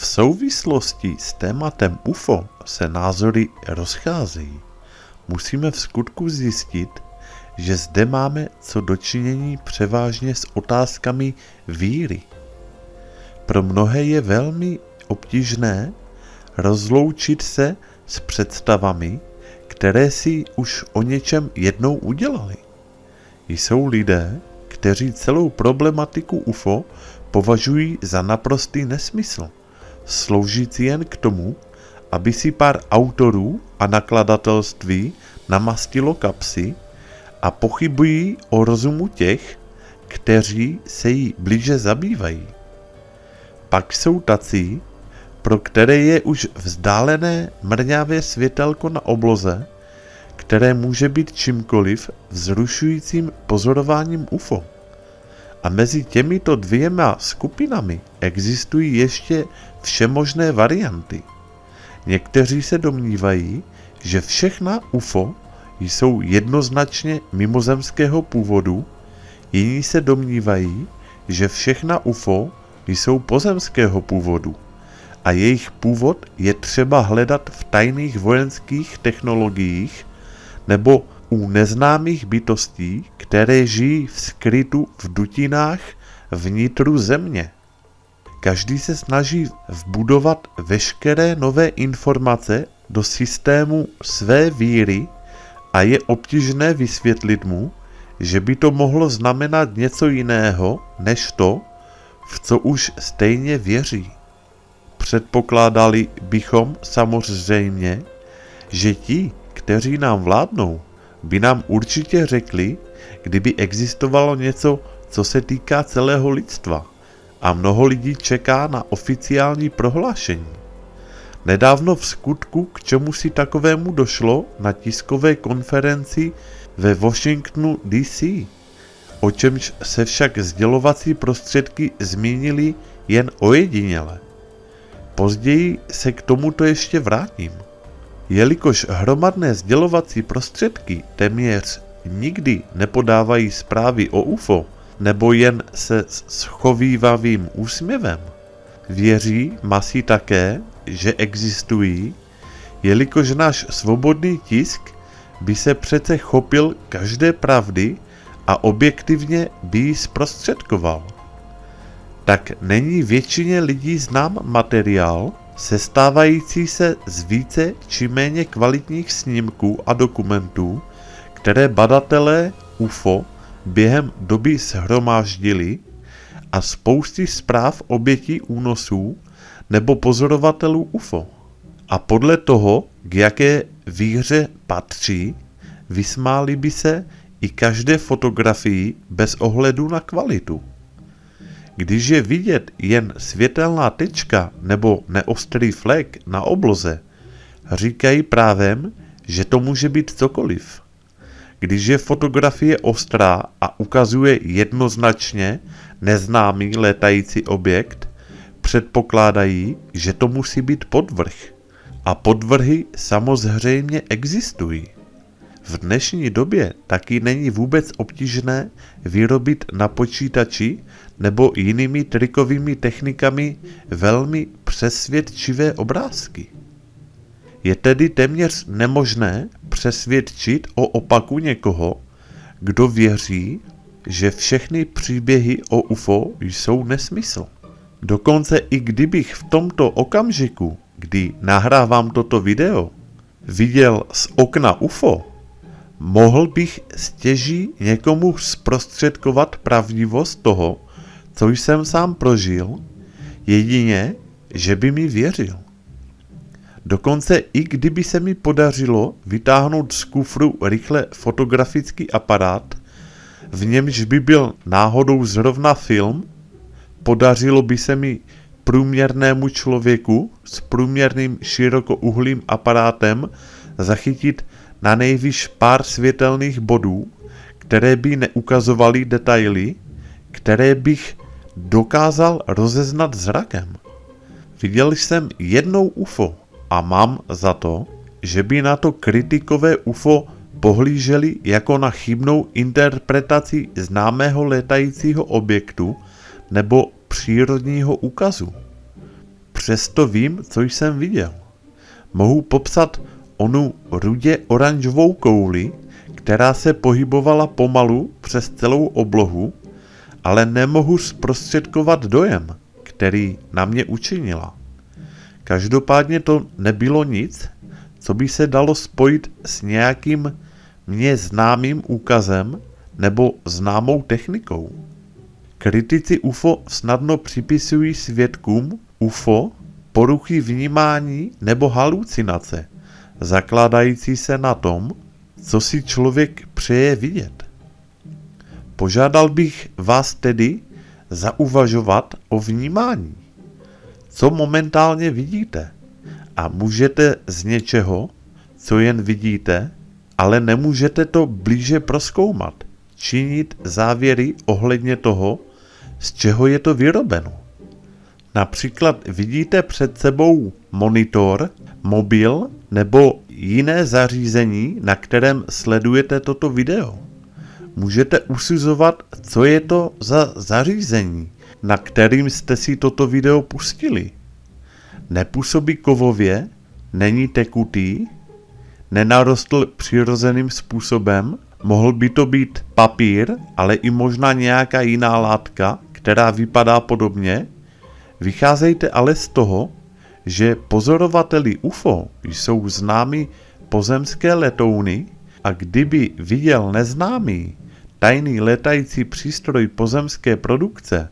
V souvislosti s tématem UFO se názory rozcházejí. Musíme v skutku zjistit, že zde máme co dočinění převážně s otázkami víry. Pro mnohé je velmi obtížné rozloučit se s představami, které si už o něčem jednou udělali. Jsou lidé, kteří celou problematiku UFO považují za naprostý nesmysl, sloužící jen k tomu, aby si pár autorů a nakladatelství namastilo kapsy, a pochybují o rozumu těch, kteří se jí blíže zabývají. Pak jsou tací, pro které je už vzdálené mrňavé světelko na obloze, které může být čímkoliv vzrušujícím pozorováním UFO. A mezi těmito dvěma skupinami existují ještě všemožné varianty. Někteří se domnívají, že všechna UFO jsou jednoznačně mimozemského původu, jiní se domnívají, že všechna UFO jsou pozemského původu a jejich původ je třeba hledat v tajných vojenských technologiích nebo u neznámých bytostí, které žijí v skrytu v dutinách vnitru země. Každý se snaží vbudovat veškeré nové informace do systému své víry a je obtížné vysvětlit mu, že by to mohlo znamenat něco jiného, než to, v co už stejně věří. Předpokládali bychom samozřejmě, že ti, kteří nám vládnou, by nám určitě řekli, kdyby existovalo něco, co se týká celého lidstva, a mnoho lidí čeká na oficiální prohlášení. Nedávno v skutku k čemu si takovému došlo na tiskové konferenci ve Washingtonu DC, o čemž se však sdělovací prostředky zmínily jen ojediněle. Později se k tomuto ještě vrátím. Jelikož hromadné sdělovací prostředky téměř nikdy nepodávají zprávy o UFO, nebo jen se schovívavým úsměvem, věří masy také, že existují, jelikož náš svobodný tisk by se přece chopil každé pravdy a objektivně by ji zprostředkoval. Tak není většině lidí znám materiál, sestávající se z více či méně kvalitních snímků a dokumentů, které badatelé UFO během doby shromáždili, a spousty zpráv obětí únosů nebo pozorovatelů UFO. A podle toho, k jaké víře patří, vysmáli by se i každé fotografii bez ohledu na kvalitu. Když je vidět jen světelná tečka nebo neostrý flek na obloze, říkají právem, že to může být cokoliv. Když je fotografie ostrá a ukazuje jednoznačně neznámý létající objekt, předpokládají, že to musí být podvrh. A podvrhy samozřejmě existují. V dnešní době taky není vůbec obtížné vyrobit na počítači nebo jinými trikovými technikami velmi přesvědčivé obrázky. Je tedy téměř nemožné přesvědčit o opaku někoho, kdo věří, že všechny příběhy o UFO jsou nesmysl. Dokonce i kdybych v tomto okamžiku, kdy nahrávám toto video, viděl z okna UFO, mohl bych stěží někomu zprostředkovat pravdivost toho, co jsem sám prožil, jedině, že by mi věřil. Dokonce i kdyby se mi podařilo vytáhnout z kufru rychle fotografický aparát, v němž by byl náhodou zrovna film, podařilo by se mi průměrnému člověku s průměrným širokouhlým aparátem zachytit na nejvýš pár světelných bodů, které by neukazovaly detaily, které bych dokázal rozeznat zrakem. Viděl jsem jednou UFO a mám za to, že by na to kritikové UFO pohlíželi jako na chybnou interpretaci známého létajícího objektu nebo přírodního úkazu. přesto vím, co jsem viděl. Mohu popsat onu rudě oranžovou kouli, která se pohybovala pomalu přes celou oblohu, ale nemohu zprostředkovat dojem, který na mě učinila. Každopádně to nebylo nic, co by se dalo spojit s nějakým mně známým úkazem nebo známou technikou. Kritici UFO snadno připisují svědkům UFO poruchy vnímání nebo halucinace, zakládající se na tom, co si člověk přeje vidět. Požádal bych vás tedy zauvažovat o vnímání. Co momentálně vidíte? A můžete z něčeho, co jen vidíte, ale nemůžete to blíže prozkoumat, činit závěry ohledně toho, z čeho je to vyrobeno. Například vidíte před sebou monitor, mobil nebo jiné zařízení, na kterém sledujete toto video. Můžete usuzovat, co je to za zařízení, na kterým jste si toto video pustili. Nepůsobí kovově, není tekutý, nenarostl přirozeným způsobem, mohl by to být papír, ale i možná nějaká jiná látka, která vypadá podobně. Vycházejte ale z toho, že pozorovateli UFO jsou známí pozemské letouny a kdyby viděl neznámý tajný letající přístroj pozemské produkce,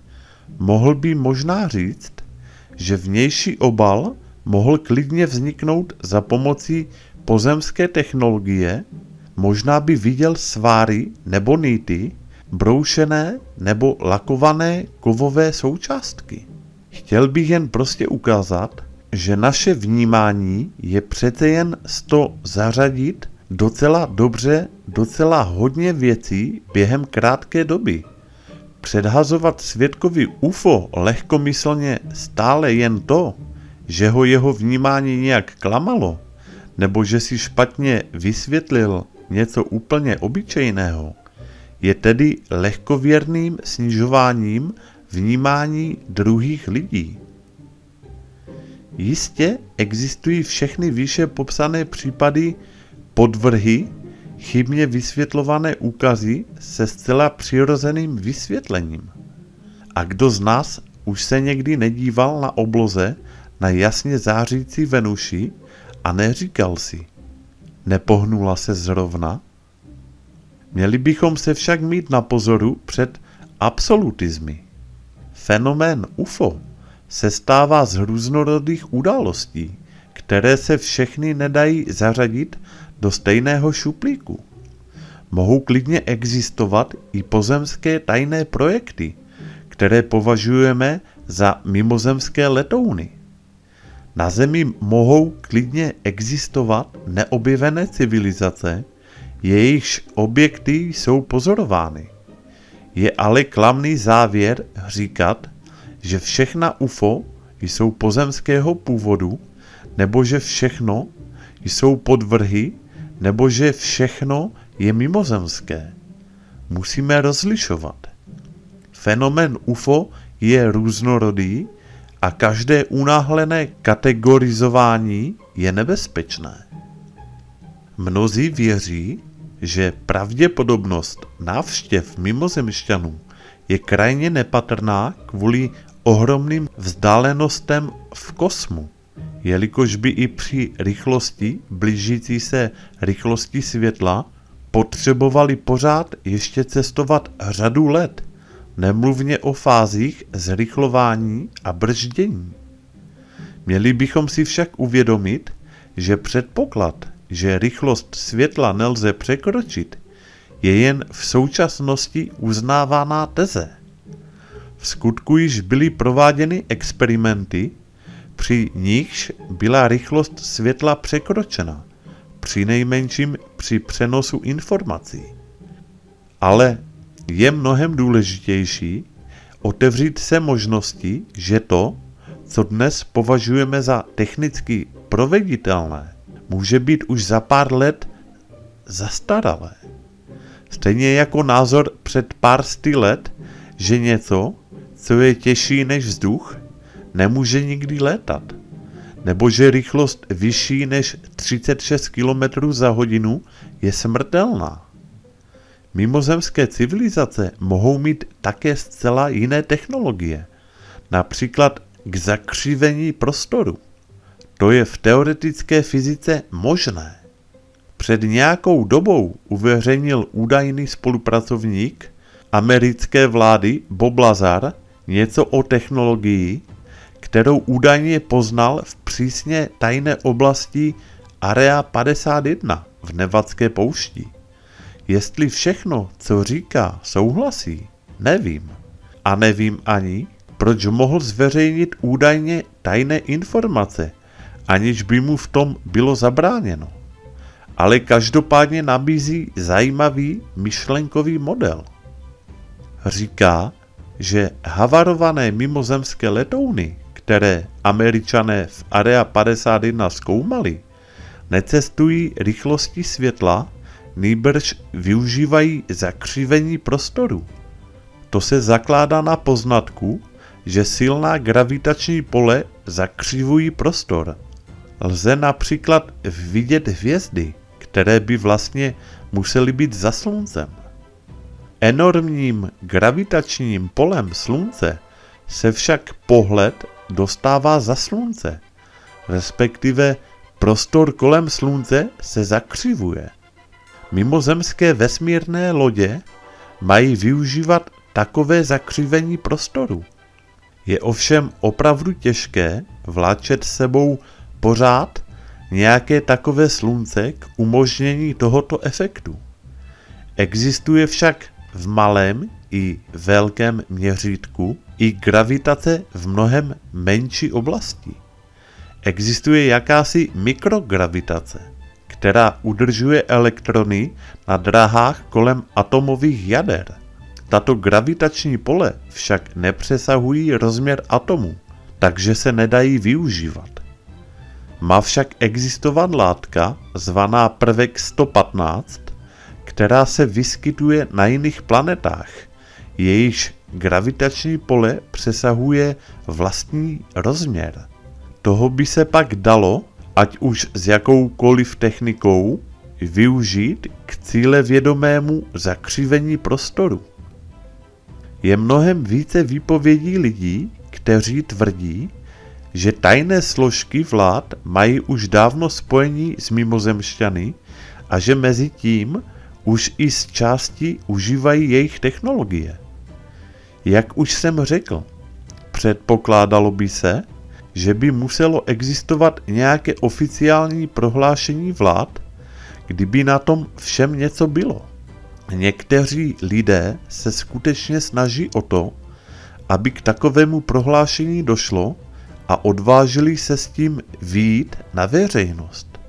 mohl by možná říct, že vnější obal mohl klidně vzniknout za pomocí pozemské technologie, možná by viděl sváry nebo nity, broušené nebo lakované kovové součástky. Chtěl bych jen prostě ukázat, že naše vnímání je přece jen z toho zařadit docela dobře, docela hodně věcí během krátké doby. Předhazovat svědkovi UFO lehkomyslně stále jen to, že ho jeho vnímání nějak klamalo, nebo že si špatně vysvětlil něco úplně obyčejného, je tedy lehkověrným snižováním vnímání druhých lidí. Jistě existují všechny výše popsané případy podvrhy, chybně vysvětlované úkazy se zcela přirozeným vysvětlením. A kdo z nás už se někdy nedíval na obloze na jasně zářící Venuši a neříkal si, nepohnula se zrovna? Měli bychom se však mít na pozoru před absolutismy. Fenomén UFO se stává z různorodých událostí, které se všechny nedají zařadit do stejného šuplíku. Mohou klidně existovat i pozemské tajné projekty, které považujeme za mimozemské letouny. Na Zemi mohou klidně existovat neobjevené civilizace, jejichž objekty jsou pozorovány. Je ale klamný závěr říkat, že všechna UFO jsou pozemského původu, nebo že všechno jsou podvrhy, nebo že všechno je mimozemské. Musíme rozlišovat. Fenomén UFO je různorodý a každé unáhlené kategorizování je nebezpečné. Mnozí věří, že pravděpodobnost návštěv mimozemšťanů je krajně nepatrná kvůli ohromným vzdálenostem v kosmu, jelikož by i při rychlosti blížící se rychlosti světla potřebovali pořád ještě cestovat řadu let, nemluvně o fázích zrychlování a brždění. Měli bychom si však uvědomit, že předpoklad, že rychlost světla nelze překročit, je jen v současnosti uznávaná teze. V skutku již byly prováděny experimenty, při nichž byla rychlost světla překročena, přinejmenším při přenosu informací. Ale je mnohem důležitější otevřít se možnosti, že to, co dnes považujeme za technicky proveditelné, může být už za pár let zastaralé. Stejně jako názor před pár sty let, že něco, co je těžší než vzduch, nemůže nikdy létat, nebo že rychlost vyšší než 36 km za hodinu je smrtelná. Mimozemské civilizace mohou mít také zcela jiné technologie, například k zakřivení prostoru. To je v teoretické fyzice možné. Před nějakou dobou uveřejnil údajný spolupracovník americké vlády Bob Lazar něco o technologii, kterou údajně poznal v přísně tajné oblasti Area 51 v Nevadské poušti. Jestli všechno, co říká, souhlasí, nevím. A nevím ani, proč mohl zveřejnit údajně tajné informace, aniž by mu v tom bylo zabráněno. Ale každopádně nabízí zajímavý myšlenkový model. Říká, že havarované mimozemské letouny, které Američané v Area 51 zkoumali, necestují rychlostí světla, nýbrž využívají zakřivení prostoru. To se zakládá na poznatku, že silná gravitační pole zakřivují prostor. Lze například vidět hvězdy, které by vlastně musely být za sluncem. Enormním gravitačním polem slunce se však pohled dostává za slunce, respektive prostor kolem slunce se zakřivuje. Mimozemské vesmírné lodě mají využívat takové zakřivení prostoru. Je ovšem opravdu těžké vláčet s sebou pořád nějaké takové slunce k umožnění tohoto efektu. Existuje však v malém i velkém měřítku i gravitace v mnohem menší oblasti. Existuje jakási mikrogravitace, která udržuje elektrony na dráhách kolem atomových jader. Tato gravitační pole však nepřesahují rozměr atomu, takže se nedají využívat. Má však existovat látka zvaná prvek 115, která se vyskytuje na jiných planetách, jejíž gravitační pole přesahuje vlastní rozměr. Toho by se pak dalo, ať už s jakoukoliv technikou, využít k cílevědomému zakřivení prostoru. Je mnohem více výpovědí lidí, kteří tvrdí, že tajné složky vlád mají už dávno spojení s mimozemšťany a že mezi tím už i z části užívají jejich technologie. Jak už jsem řekl, předpokládalo by se, že by muselo existovat nějaké oficiální prohlášení vlád, kdyby na tom všem něco bylo. Někteří lidé se skutečně snaží o to, aby k takovému prohlášení došlo a odvážili se s tím vyjít na veřejnost.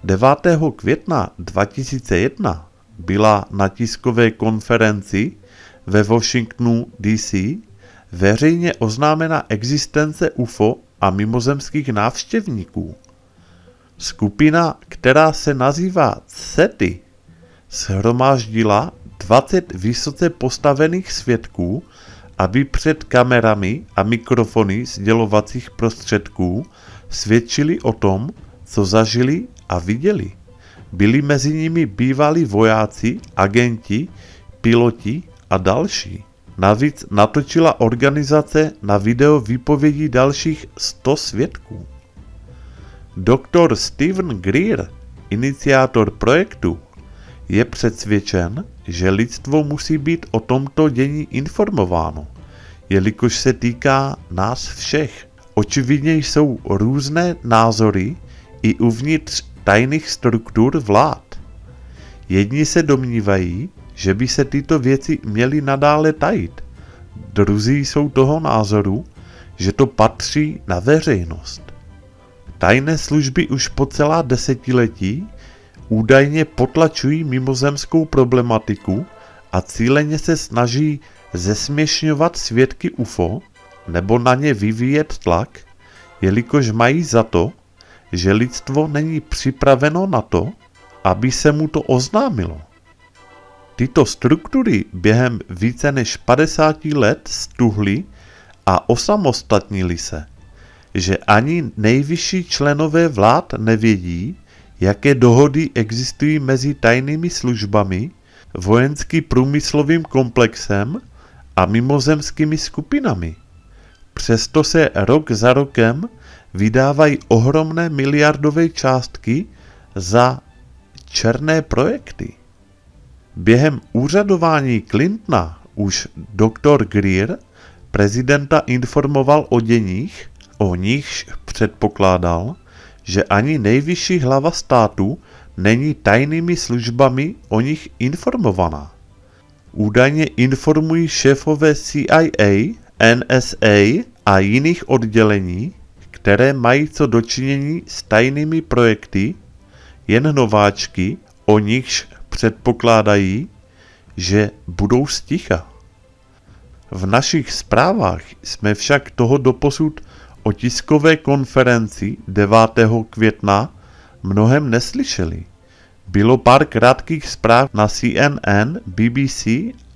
9. května 2001 byla na tiskové konferenci ve Washingtonu DC veřejně oznámena existence UFO a mimozemských návštěvníků. Skupina, která se nazývá SETI, shromáždila 20 vysoce postavených svědků, aby před kamerami a mikrofony sdělovacích prostředků svědčili o tom, co zažili a viděli. Byli mezi nimi bývalí vojáci, agenti, piloti a další. Navíc natočila organizace na video výpovědí dalších 100 svědků. Dr. Steven Greer, iniciátor projektu, je přesvědčen, že lidstvo musí být o tomto dění informováno, jelikož se týká nás všech. Očividně jsou různé názory i uvnitř tajných struktur vlád. Jedni se domnívají, že by se tyto věci měly nadále tajit. Druzí jsou toho názoru, že to patří na veřejnost. Tajné služby už po celá desetiletí údajně potlačují mimozemskou problematiku a cíleně se snaží zesměšňovat svědky UFO nebo na ně vyvíjet tlak, jelikož mají za to, že lidstvo není připraveno na to, aby se mu to oznámilo. Tyto struktury během více než 50 let stuhly a osamostatnili se, že ani nejvyšší členové vlád nevědí, jaké dohody existují mezi tajnými službami, vojenským průmyslovým komplexem a mimozemskými skupinami. Přesto se rok za rokem vydávají ohromné miliardové částky za černé projekty. Během úřadování Clintona už dr. Greer prezidenta informoval o děních, o nichž předpokládal, že ani nejvyšší hlava státu není tajnými službami o nich informovaná. Údajně informují šéfové CIA, NSA a jiných oddělení, které mají co dočinění s tajnými projekty, jen nováčky, o nichž předpokládají, že budou sticha. V našich zprávách jsme však toho doposud o tiskové konferenci 9. května mnohem neslyšeli. Bylo pár krátkých zpráv na CNN, BBC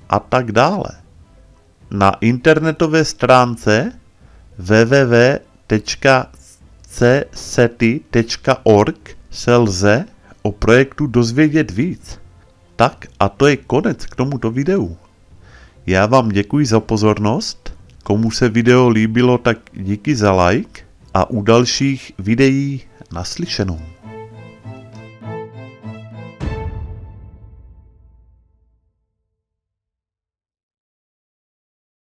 a tak dále. Na internetové stránce www.cseti.org se lze o projektu dozvědět víc. Tak a to je konec k tomuto videu. Já vám děkuji za pozornost, komu se video líbilo, tak díky za like a u dalších videí naslyšenou.